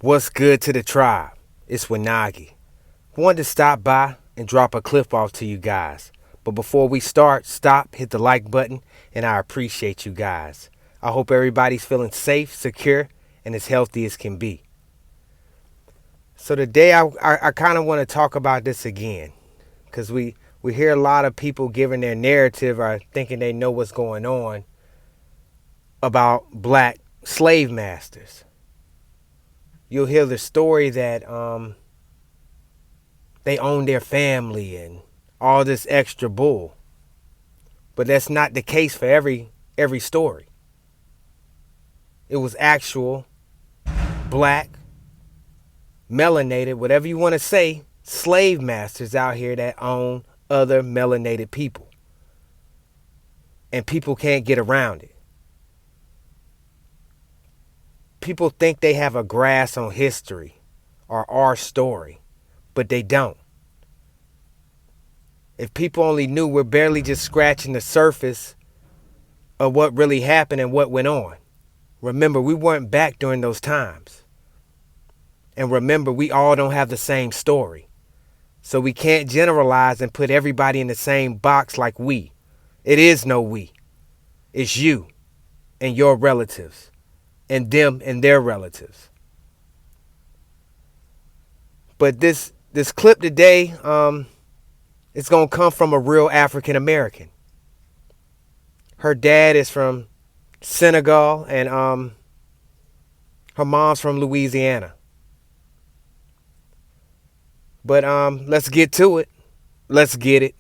What's good to the tribe? It's Wanaghi. Wanted to stop by and drop a clip off to you guys. But before we start, stop, hit the like button, and I appreciate you guys. I hope everybody's feeling safe, secure, and as healthy as can be. So today I kind of want to talk about this again, because we hear a lot of people giving their narrative or thinking they know what's going on about black slave masters. You'll hear the story that they own their family and all this extra bull. But that's not the case for every story. It was actual black, melanated, whatever you want to say, slave masters out here that own other melanated people. And people can't get around it. People think they have a grasp on history or our story, but they don't. If people only knew, we're barely just scratching the surface of what really happened and what went on. Remember, we weren't back during those times. And remember, we all don't have the same story. So we can't generalize and put everybody in the same box like we. It is no we. It's you and your relatives. And them and their relatives. But this clip today, it's going to come from a real African American. Her dad is from Senegal and her mom's from Louisiana. But let's get to it. Let's get it.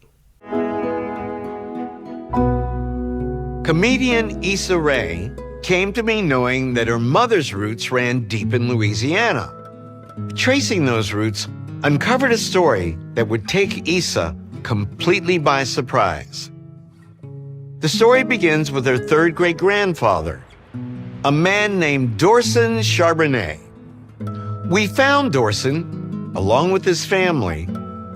Comedian Issa Rae came to me knowing that her mother's roots ran deep in Louisiana. Tracing those roots uncovered a story that would take Issa completely by surprise. The story begins with her third great-grandfather, a man named Dorson Charbonnet. We found Dorson, along with his family,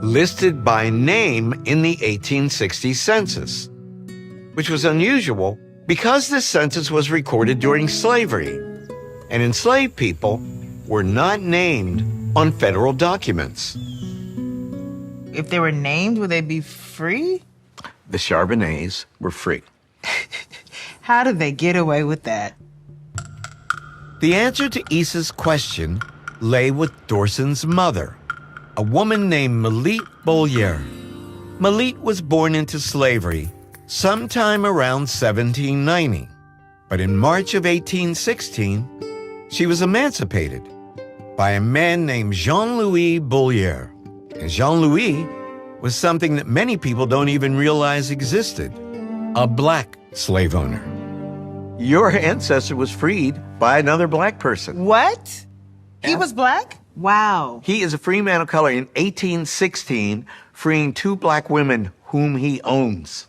listed by name in the 1860 census, which was unusual because this census was recorded during slavery, and enslaved people were not named on federal documents. If they were named, would they be free? The Charbonnets were free. How did they get away with that? The answer to Issa's question lay with Dorson's mother, a woman named Malit Bollier. Malit was born into slavery sometime around 1790. But in March of 1816, she was emancipated by a man named Jean-Louis Bollier. And Jean-Louis was something that many people don't even realize existed, a black slave owner. Your ancestor was freed by another black person. What? He was black? Wow. He is a free man of color in 1816, freeing two black women whom he owns.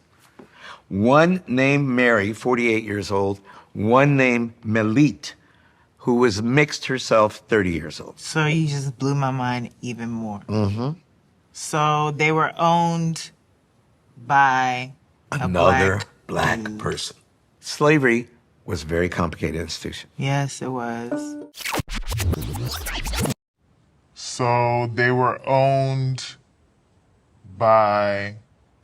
One named Mary, 48 years old, one named Melit, who was mixed herself, 30 years old. So you just blew my mind even more. Mm-hmm. So they were owned by another black person. Slavery was a very complicated institution. Yes, it was. So they were owned by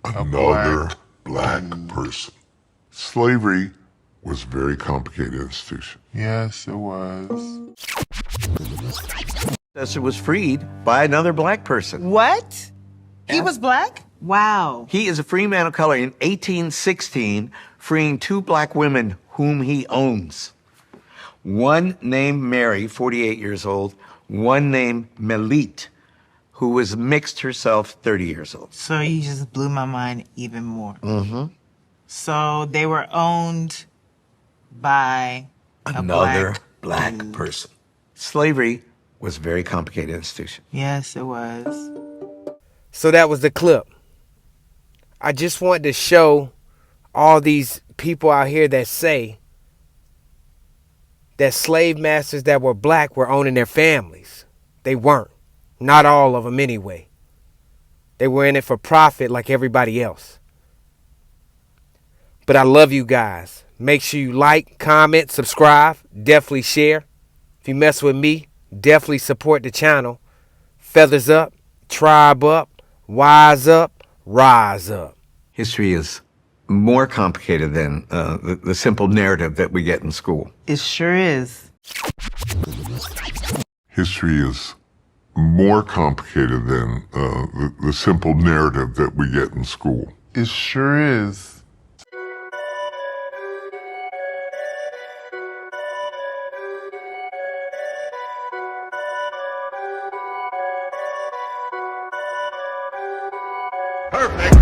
another black person. Slavery was a very complicated institution. Yes, it was. Ancestor was freed by another black person. What? He was black? Wow. He is a free man of color in 1816, freeing two black women whom he owns. One named Mary, 48 years old, one named Melit, who was mixed herself, 30 years old. So you just blew my mind even more. Mm-hmm. So they were owned by another black person. Slavery was a very complicated institution. Yes, it was. So that was the clip. I just wanted to show all these people out here that say that slave masters that were black were owning their families. They weren't. Not all of them anyway. They were in it for profit like everybody else. But I love you guys. Make sure you like, comment, subscribe, definitely share. If you mess with me, definitely support the channel. Feathers up, tribe up, wise up, rise up. History is more complicated than the simple narrative that we get in school. It sure is. History is more complicated than the simple narrative that we get in school. It sure is. Perfect.